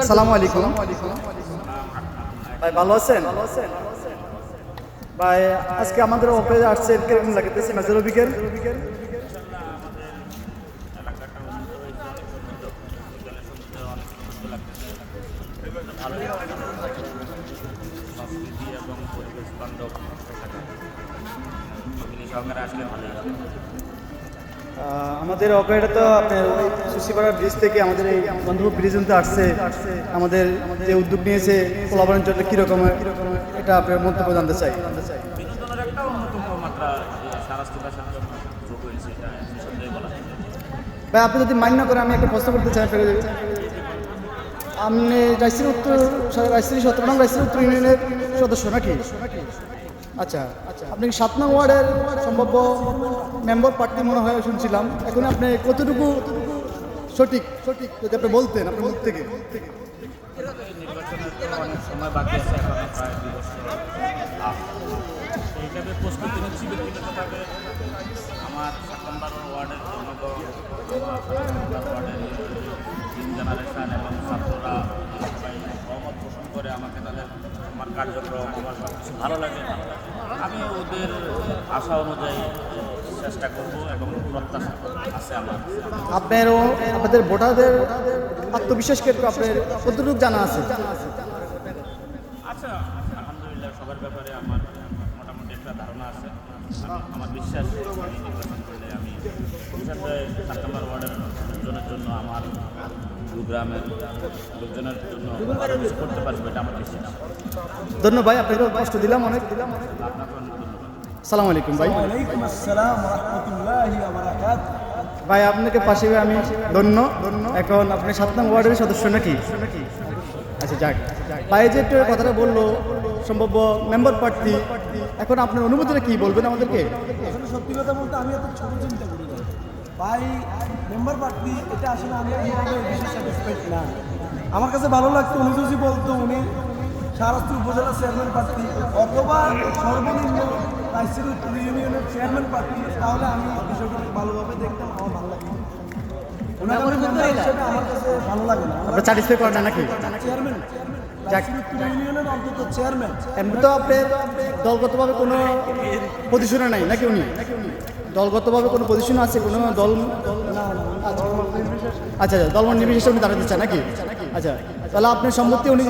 আসসালামু আলাইকুম ভাই, ভালো আছেন ভাই? আজকে আমাদের অফিসে আসছে কিরকম লাগতেছে মেজর বিকেল? আমাদের অপারেটর তো আপনার সুশিপাড়া ব্রিজ থেকে আমাদের এই বান্ধব ব্রিজ পর্যন্ত আসছে। আমাদের যে উদ্যোগ নিয়েছে কোলাবরের জন্য কীরকম এটা আপনার মন্তব্য জানতে চাই। ভাই, আপনি যদি মান্য করেন আমি একটা প্রশ্ন করতে চাই। আপনি রাজশাহী 17 নং রাজশাহী উত্তর ইউনিয়নের সদস্য নাকি? আচ্ছা, আপনি 7 নং ওয়ার্ডের সম্ভাব্য মেম্বার প্রার্থী মনে হয় শুনছিলাম। এখন আপনি কতটুকু সঠিক যদি আপনি বলতেন আপনার মুখ থেকে। অনেক সময় বাকি আছে, এখন প্রায় 2 বছর সেইভাবে প্রস্তুতি নিচ্ছি ব্যক্তিগতভাবে। আমার 7 নম্বর ওয়ার্ডের জনগণ, আমার 7 নম্বর ওয়ার্ডের তিন জেনারেশন এবং ছাত্ররা সবাই সহমত পোষণ করে আমাকে আমার কার্যক্রম আমার সব কিছু ভালো লাগে। আমি ওদের আশা অনুযায়ী চেষ্টা করব এবং প্রত্যাশা আছে আমার। আপনাদের ভোটারদের আত্মবিশ্বাস ক্ষেত্রে আপনার কতটুকু জানা আছে? আচ্ছা, আলহামদুলিল্লাহ সবার ব্যাপারে আমার মোটামুটি একটা ধারণা আছে। আমার বিশ্বাস নির্বাচন করলে আমি বিশেষভাবে 7 নম্বর ওয়ার্ডের লোকজনের জন্য, আমার গ্রামের লোকজনের জন্য কিছু করতে পারবো, এটা আমার বিশ্বাস। ধন্যবাদ ভাই, আপনাকে কষ্ট দিলাম অনেক। আপনাকে অনেক ধন্যবাদ। আসসালামু আলাইকুম ভাই। ওয়ালাইকুম আসসালাম ওয়া রাহমাতুল্লাহি ওয়া বারাকাতুহু। ভাই, আপনাকে পাশে আমি ধন্য। এখন আপনি 7 নং ওয়ার্ডের সদস্য নাকি? আচ্ছা, যাক ভাই, যে একটু কথাটা বললো সম্ভাব্য মেম্বার প্রার্থী, এখন আপনার অনুভূতিটা কি বলবেন আমাদেরকে? আসলে সত্যি কথা বলতে আমি এত ছোট চিন্তা করি না ভাই। মেম্বার প্রার্থী এটা আসলে আমি বেশি স্যাটিসফাইড না। আমার কাছে ভালো লাগতো উনি যদি বলতো উনি শাহরাস্তি উপজেলা চেয়ারম্যান প্রার্থী অথবা সর্বনিম্ন রাজশাহী উত্তর ইউনিয়নের চেয়ারম্যান প্রার্থী, তাহলে আমি বিষয়টা ভালোভাবে দেখতাম, আমার ভালো লাগতো। ওনার হিসেবে আমার কাছে ভালো লাগে না। আপনার স্যাটিসফাই করেন না নাকি? চেয়ারম্যান ইউনিয়নের অন্তত চেয়ারম্যান। এমনি তো আপনার দলগতভাবে কোনো পজিশনে নাই নাকি? উনি দলগতভাবে কোনো পজিশন আছে? কোনো দল? আচ্ছা, দলমত নির্বিশেষে উনি দাঁড়াতে চান নাকি? আচ্ছা, তাহলে আপনার সম্মতি উনি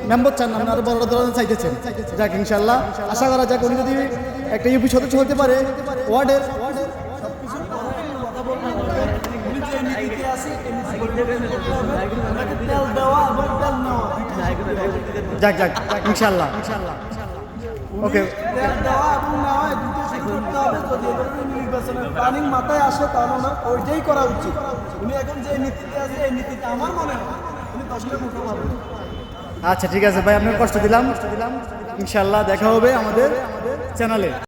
মেম্বার চান, আপনি আরো বড় ধরনের চাইতেছেন। যাক, ইনশাল্লাহ আশা করা যাক উনি যদি একটা ইউপি সদস্য হতে পারে ওয়ার্ডের। যাক ইনশাল্লাহ। ওকে, প্ল্যানিং মাথায় আসে তাহলে না ওইটাই করা উচিত। উনি এখন যে নীতিতে আছে এই নীতিতে আমার মনে হয় উনি কষ্টের মুখে পাবেন। আচ্ছা, ঠিক আছে ভাই, আপনার কষ্ট দিলাম। ইনশাল্লাহ দেখা হবে আমাদের চ্যানেলে।